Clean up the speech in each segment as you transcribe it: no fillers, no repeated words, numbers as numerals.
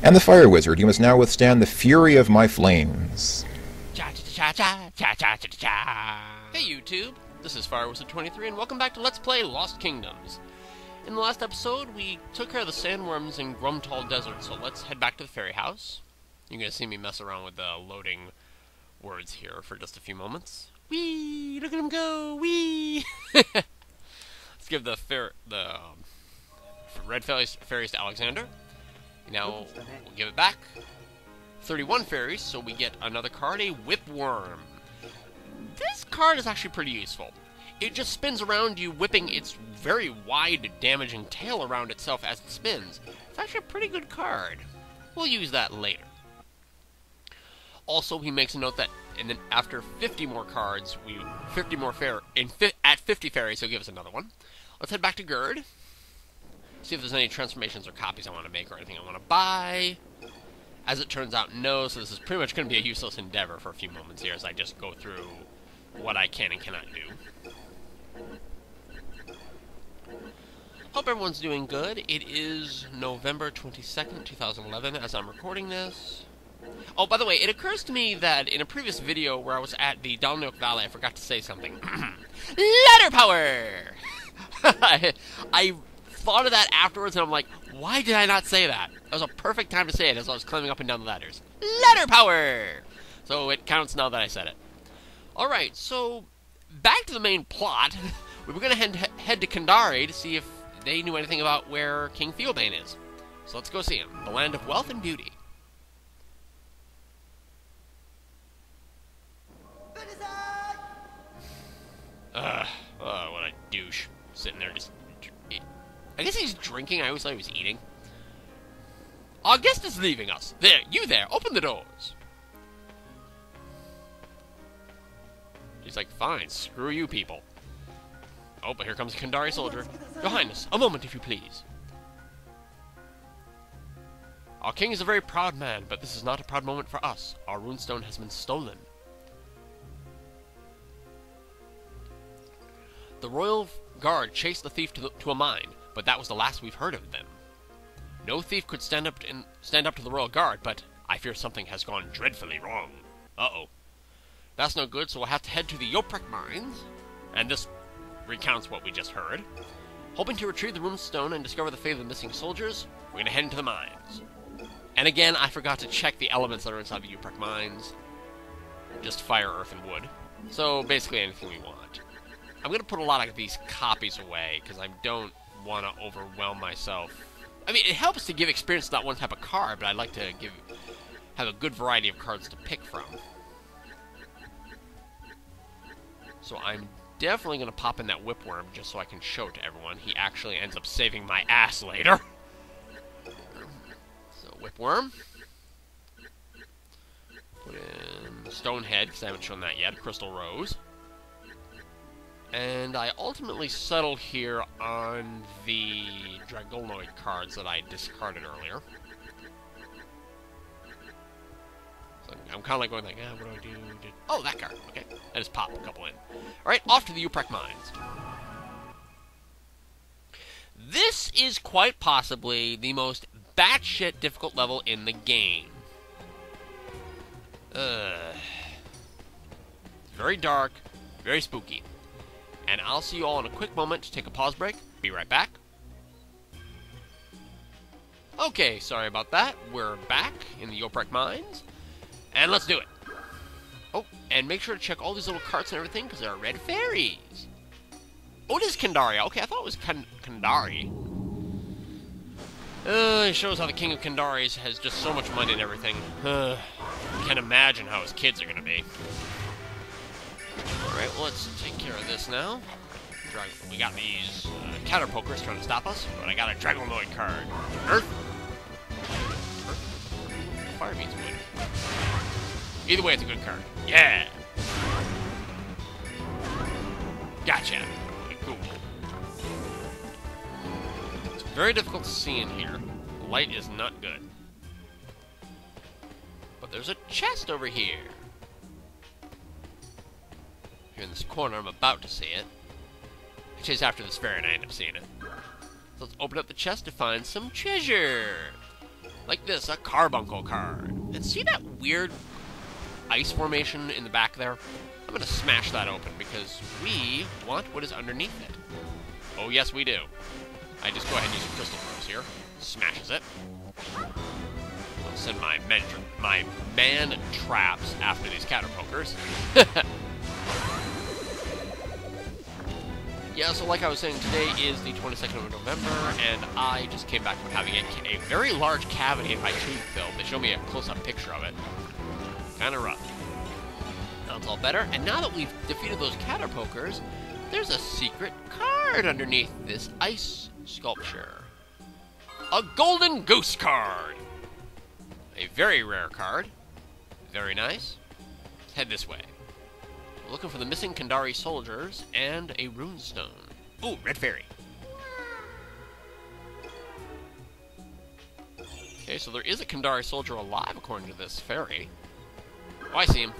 And the Fire Wizard, you must now withstand the fury of my flames. Hey YouTube, this is Firewizard23 and welcome back to Let's Play Lost Kingdoms. In the last episode, we took care of the sandworms in Grumtall Desert, so let's head back to the ferry house. You're going to see me mess around with the loading words here for just a few moments. Whee! Look at him go! Whee! Let's give the red ferries to Alexander. Now, we'll give it back. 31 fairies, so we get another card, a Whipworm. This card is actually pretty useful. It just spins around you, whipping its very wide, damaging tail around itself as it spins. It's actually a pretty good card. We'll use that later. Also, he makes a note that after 50 more cards, at 50 fairies, he'll give us another one. Let's head back to Gerd. See if there's any transformations or copies I want to make or anything I want to buy. As it turns out, no, so this is pretty much going to be a useless endeavor for a few moments here as I just go through what I can and cannot do. Hope everyone's doing good. It is November 22nd, 2011 as I'm recording this. Oh, by the way, it occurs to me that in a previous video where I was at the Dalnook Valley, I forgot to say something. Ladder power! I thought of that afterwards, and I'm like, why did I not say that? That was a perfect time to say it as I was climbing up and down the ladders. Ladder power! So it counts now that I said it. Alright, so back to the main plot. We were going to head to Kendari to see if they knew anything about where King Theobane is. So let's go see him. The land of wealth and beauty. What a douche. Sitting there just... I guess he's drinking. I always thought he was eating. Our guest is leaving us. There, you there. Open the doors. He's like, fine, screw you people. Oh, but here comes a Kendari soldier. Your Highness, a moment if you please. Our king is a very proud man, but this is not a proud moment for us. Our runestone has been stolen. The royal guard chased the thief to a mine, but that was the last we've heard of them. No thief could stand up to the royal guard, but I fear something has gone dreadfully wrong. Uh-oh. That's no good, so we'll have to head to the Yuprek Mines, and this recounts what we just heard. Hoping to retrieve the runestone and discover the fate of the missing soldiers, we're going to head into the mines. And again, I forgot to check the elements that are inside the Yuprek Mines. Just fire, earth, and wood. So basically anything we want. I'm going to put a lot of these copies away, because I don't want to overwhelm myself. I mean, it helps to give experience to that one type of card, but I'd like to have a good variety of cards to pick from. So I'm definitely going to pop in that Whipworm just so I can show it to everyone. He actually ends up saving my ass later. So, Whipworm. Put in Stonehead, because I haven't shown that yet. Crystal Rose. And I ultimately settled here on the Dragonoid cards that I discarded earlier. So I'm kind of like going like, what do I do? Oh, that card. Okay. I just pop a couple in. Alright, off to the Yuprek Mines. This is quite possibly the most batshit difficult level in the game. Very dark, very spooky. And I'll see you all in a quick moment to take a pause break. Be right back. Okay, sorry about that. We're back in the Yuprek Mines. And let's do it. Oh, and make sure to check all these little carts and everything, because there are red fairies. Oh, it is Kendari. Okay, I thought it was Kendari. It shows how the King of Kendari has just so much money and everything. Can't imagine how his kids are going to be. Alright, well, let's take care of this now. We got these Caterpokers trying to stop us, but I got a Dragonoid card. Earth. Fire means wood. Either way, it's a good card. Yeah! Gotcha! Okay, cool. It's very difficult to see in here. The light is not good. But there's a chest over here. Here in this corner, I'm about to see it. I chase after this ferry and I end up seeing it. So let's open up the chest to find some treasure. Like this, a carbuncle card. And see that weird ice formation in the back there? I'm going to smash that open because we want what is underneath it. Oh, yes, we do. I just go ahead and use a crystal throws here. Smashes it. I'll send my man traps after these caterpokers. Yeah, so like I was saying, today is the 22nd of November, and I just came back from having a very large cavity in my tube filled. They show me a close-up picture of it. Kind of rough. Now it's all better, and now that we've defeated those caterpokers, there's a secret card underneath this ice sculpture. A golden goose card! A very rare card. Very nice. Let's head this way. We're looking for the missing Kendari soldiers and a runestone. Ooh, red fairy. Okay, so there is a Kendari soldier alive according to this fairy. Oh, I see him.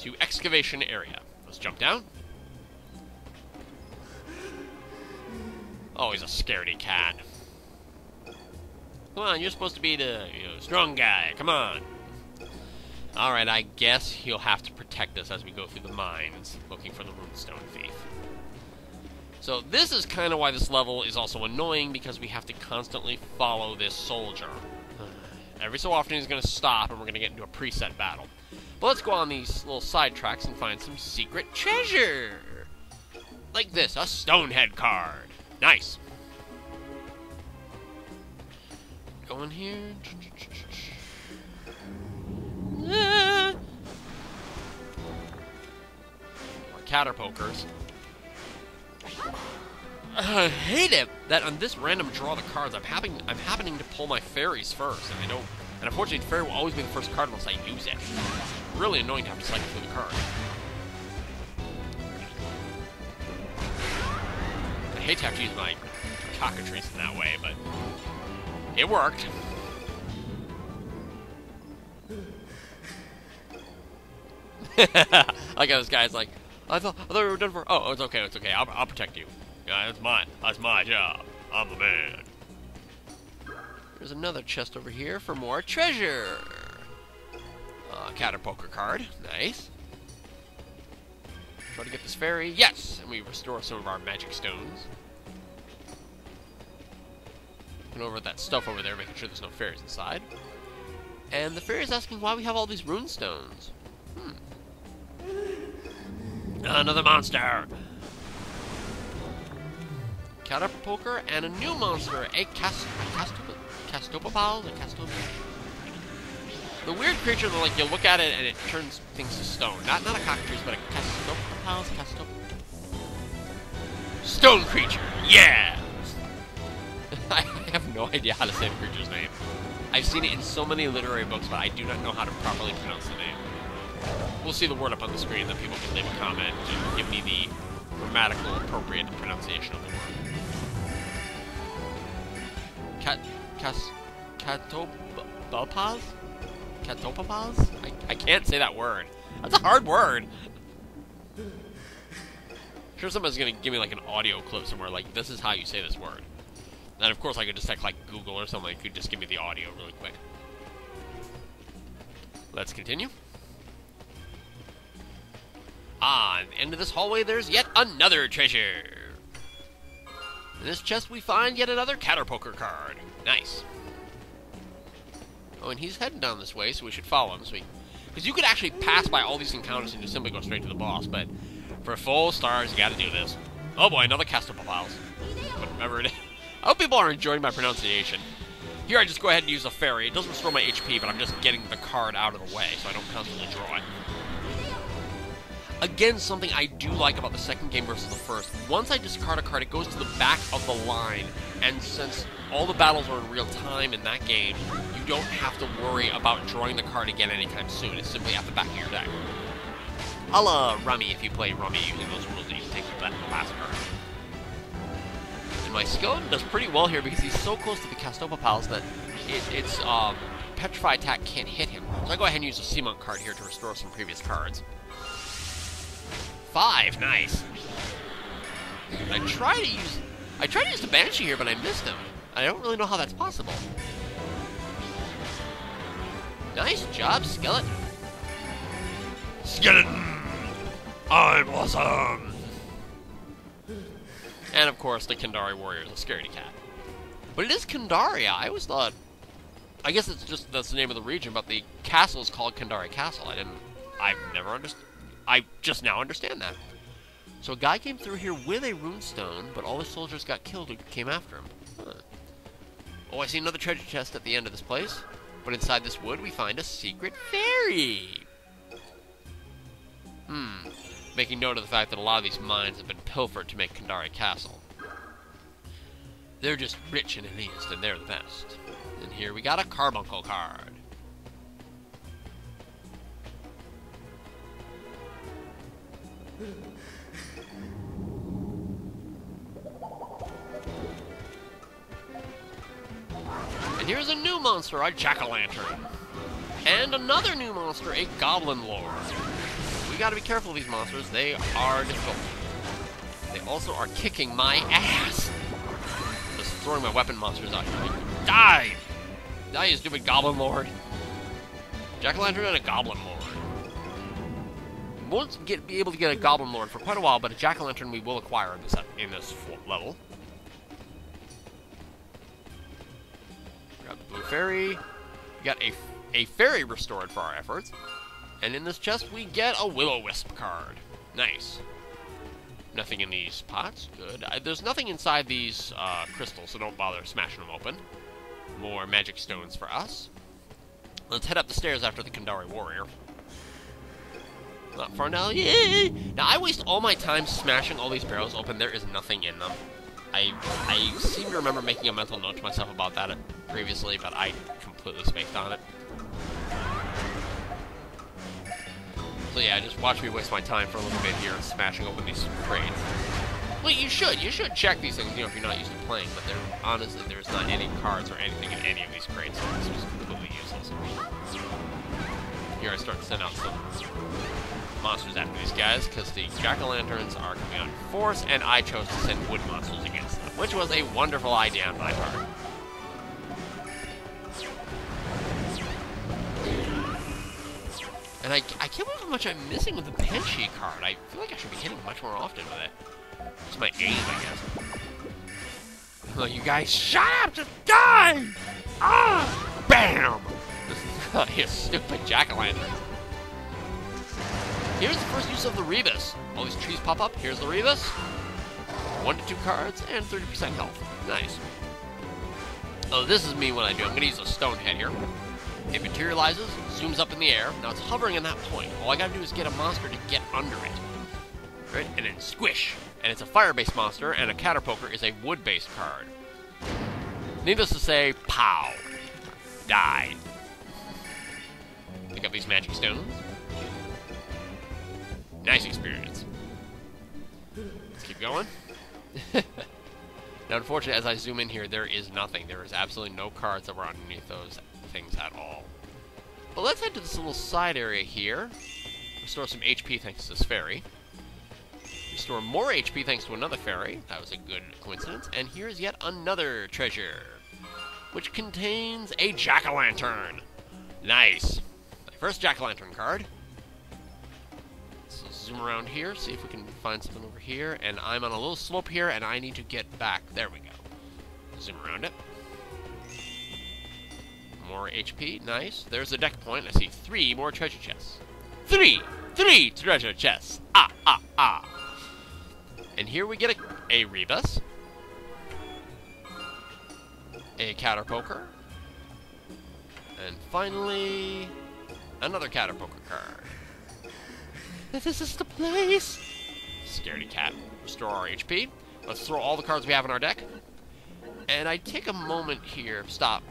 To excavation area. Let's jump down. Oh, he's a scaredy cat. Come on, you're supposed to be the strong guy. Come on. Alright, I guess you'll have to protect us as we go through the mines, looking for the runestone thief. So this is kind of why this level is also annoying, because we have to constantly follow this soldier. Every so often he's going to stop, and we're going to get into a preset battle. But let's go on these little side tracks and find some secret treasure! Like this, a stonehead card. Nice! Go in here. More caterpokers. I hate it that on this random draw the cards, I'm happening to pull my fairies first, and I don't. And unfortunately, the fairy will always be the first card unless I use it. It's really annoying to have to cycle through the card. I hate to have to use my cockatrice in that way, but it worked. Like this guy's like, I thought we were done for. Oh, it's okay. I'll protect you. Yeah, that's my job. I'm the man. There's another chest over here for more treasure. Caterpoker card, nice. Try to get this fairy, yes, and we restore some of our magic stones. Looking over at that stuff over there, making sure there's no fairies inside. And the fairy's asking why we have all these runestones. Another monster! Caterpoker and a new monster, a Castopopal? The weird creature that, like, you look at it and it turns things to stone. Not a cockatrice, but a Castopopal? Stone creature! Yeah! I have no idea how to say the creature's name. I've seen it in so many literary books, but I do not know how to properly pronounce the name. We'll see the word up on the screen, then people can leave a comment to give me the grammatical appropriate pronunciation of the word. Catopopaz? I can't say that word. That's a hard word. I'm sure someone's gonna give me like an audio clip somewhere like, this is how you say this word. And of course I could just text like Google or something, could just give me the audio really quick. Let's continue. At the end of this hallway, there's yet another treasure. In this chest, we find yet another Caterpoker card. Nice. Oh, and he's heading down this way, so we should follow him. Because you could actually pass by all these encounters and just simply go straight to the boss, but for full stars, you gotta do this. Oh boy, another Castopopals. Whatever it is. I hope people are enjoying my pronunciation. Here, I just go ahead and use a fairy. It doesn't restore my HP, but I'm just getting the card out of the way, so I don't constantly draw it. Again, something I do like about the second game versus the first. Once I discard a card, it goes to the back of the line. And since all the battles are in real time in that game, you don't have to worry about drawing the card again anytime soon. It's simply at the back of your deck. A la Rummy, if you play Rummy using those rules that you take the last card. And my skeleton does pretty well here because he's so close to the Castopopals that its Petrify attack can't hit him. So I go ahead and use a Seamonk card here to restore some previous cards. 5, nice. I tried to use the Banshee here, but I missed him. I don't really know how that's possible. Nice job, Skeleton. Skeleton! I'm awesome! And of course, the Kendari warrior is a scaredy cat. But it is Kendaria. I always thought... I guess it's just, that's the name of the region, but the castle is called Kendari Castle. I've never understood... I just now understand that. So a guy came through here with a runestone, but all the soldiers got killed who came after him. Huh. Oh, I see another treasure chest at the end of this place. But inside this wood, we find a secret fairy. Making note of the fact that a lot of these mines have been pilfered to make Kendari Castle. They're just rich and elitist, and they're the best. And here we got a carbuncle card. And here's a new monster, a jack-o'-lantern. And another new monster, a goblin lord. We gotta be careful of these monsters, they are difficult. They also are kicking my ass. Just throwing my weapon monsters out here. Die! Die, you stupid goblin lord. Jack-o'-lantern and a goblin lord. Won't be able to get a goblin lord for quite a while, but a jack-o'-lantern we will acquire in this level. Grab the blue fairy. We got a fairy restored for our efforts. And in this chest, we get a will-o-wisp card. Nice. Nothing in these pots. Good. There's nothing inside these crystals, so don't bother smashing them open. More magic stones for us. Let's head up the stairs after the Kendari warrior. Not far now. Yay! Now, I waste all my time smashing all these barrels open. There is nothing in them. I seem to remember making a mental note to myself about that previously, but I completely spaced on it. So yeah, just watch me waste my time for a little bit here smashing open these crates. Well, you should check these things, you know, if you're not used to playing, but honestly, there's not any cards or anything in any of these crates, so this is completely useless. Here I start to send out some monsters after these guys, because the jack-o'-lanterns are coming out in force, and I chose to send wood monsters against them, which was a wonderful idea on my part. And I can't believe how much I'm missing with the Banshee card. I feel like I should be hitting much more often with it. It's my aim, I guess. Oh, you guys, shut up! Just die! Ah! Bam! You stupid jack-o'-lanterns. Here's the first use of the Rebus. All these trees pop up. Here's the Rebus. 1 to 2 cards and 30% health. Nice. Oh, this is me when I do. I'm going to use a stone head here. It materializes, zooms up in the air. Now it's hovering in that point. All I gotta do is get a monster to get under it. Right? And then squish. And it's a fire-based monster, and a Caterpoker is a wood-based card. Needless to say, pow. Die. Pick up these magic stones. Nice experience. Let's keep going. Now, unfortunately, as I zoom in here, there is nothing. There is absolutely no cards that were underneath those things at all. But let's head to this little side area here. Restore some HP thanks to this fairy. Restore more HP thanks to another fairy. That was a good coincidence. And here's yet another treasure, which contains a jack-o'-lantern. Nice. My first jack-o'-lantern card. So zoom around here, see if we can find something over here. And I'm on a little slope here, and I need to get back. There we go. Zoom around it. More HP, nice. There's the deck point. I see 3 more treasure chests. 3 treasure chests. Ah. And here we get a Rebus, a Caterpoker, and finally another Caterpoker card. This is the place. Scaredy cat. Restore our HP. Let's throw all the cards we have in our deck. And I take a moment here. Stop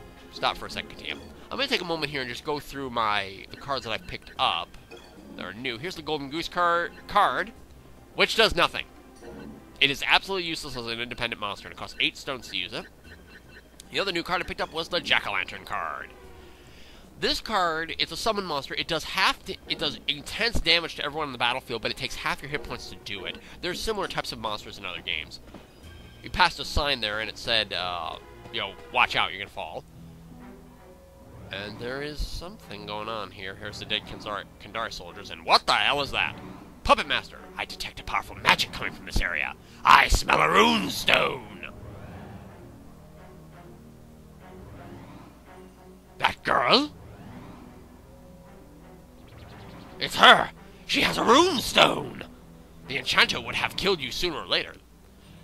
for a second, TM. I'm going to take a moment here and just go through the cards that I've picked up that are new. Here's the Golden Goose card, which does nothing. It is absolutely useless as an independent monster, and it costs 8 stones to use it. The other new card I picked up was the Jack-o'-lantern card. This card, it's a summon monster. It does intense damage to everyone on the battlefield, but it takes half your hit points to do it. There's similar types of monsters in other games. We passed a sign there, and it said, you know, watch out, you're going to fall. And there is something going on here. Here's the dead Kendari soldiers, and what the hell is that? Puppet Master! I detect a powerful magic coming from this area. I smell a runestone! That girl? It's her! She has a runestone! The enchanter would have killed you sooner or later.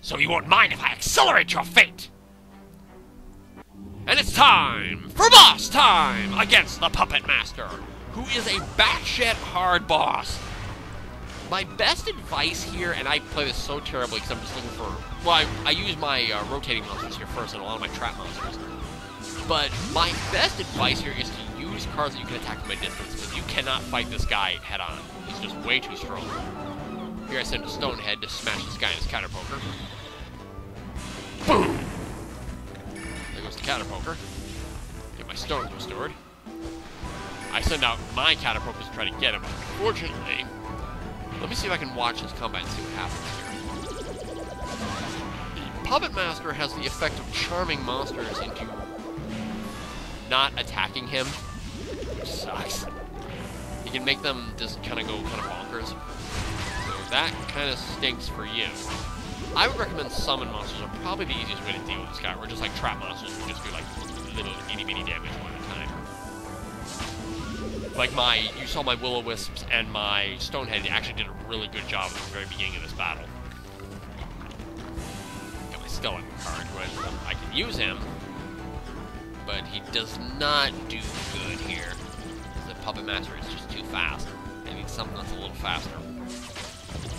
So you won't mind if I accelerate your fate! And it's time for boss time against the Puppet Master, who is a batshit hard boss. My best advice here, and I play this so terribly because I'm just looking for... Well, I use my rotating monsters here first and a lot of my trap monsters. But my best advice here is to use cards that you can attack from a distance, because you cannot fight this guy head on. He's just way too strong. Here I send a Stonehead to smash this guy in his counter poker. Boom! There goes the counter poker. Get my stones restored. I send out my counter pokers to try to get him. Unfortunately, let me see if I can watch this combat and see what happens here. The Puppet Master has the effect of charming monsters into not attacking him, which sucks. He can make them just kind of go kind of bonkers. So that kind of stinks for you. I would recommend summon monsters are probably the easiest way to deal with this guy, or just like trap monsters who just do like little itty-bitty damage one at a time. Like you saw my Will-O-Wisps and my Stonehead actually did a really good job at the very beginning of this battle. Got my Skeleton card, I can use him, but he does not do good here. The Puppet Master is just too fast. I need something that's a little faster.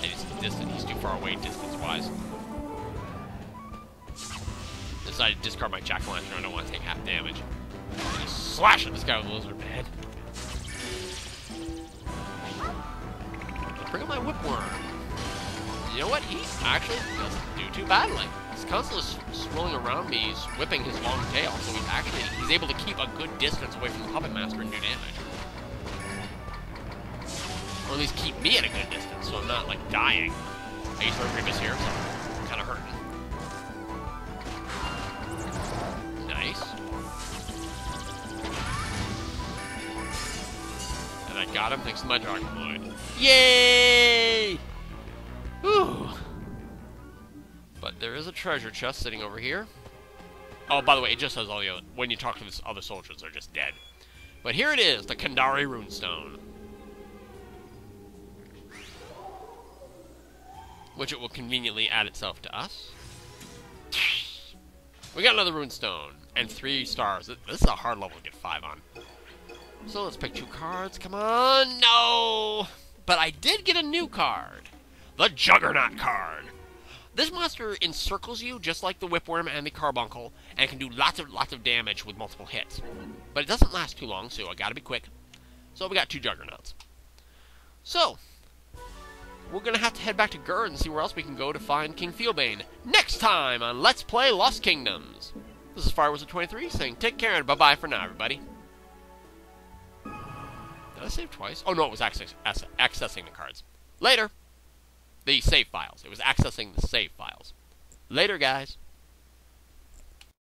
And he's distant. He's too far away distance-wise. Decided to discard my Jack-O-Lantern. I don't want to take half damage. And just slash at this guy with a lizard man. Bring up my Whipworm. You know what? He actually doesn't do too badly. He's constantly swirling around me. He's whipping his long tail, so he's able to keep a good distance away from the Puppet Master and do damage. Or at least keep me at a good distance, so I'm not, like, dying. I use Reprievous here, so I'm kind of hurting. Nice. And I got him thanks to my Dragonbloid. Yay! Whew. But there is a treasure chest sitting over here. Oh, by the way, it just says all the other... When you talk to the other soldiers, they're just dead. But here it is, the Kendari Runestone. Which it will conveniently add itself to us. We got another Runestone. And 3 stars. This is a hard level to get 5 on. So let's pick 2 cards. Come on. No! But I did get a new card. The Juggernaut card. This monster encircles you just like the Whipworm and the Carbuncle, and can do lots of damage with multiple hits. But it doesn't last too long, so I gotta be quick. So we got 2 Juggernauts. So, we're gonna have to head back to Gurd and see where else we can go to find King Theobane. Next time on Let's Play Lost Kingdoms. This is Firewizard23 saying take care and bye-bye for now, everybody. Did I save twice? Oh no, it was accessing the cards. Later! The save files. It was accessing the save files. Later, guys.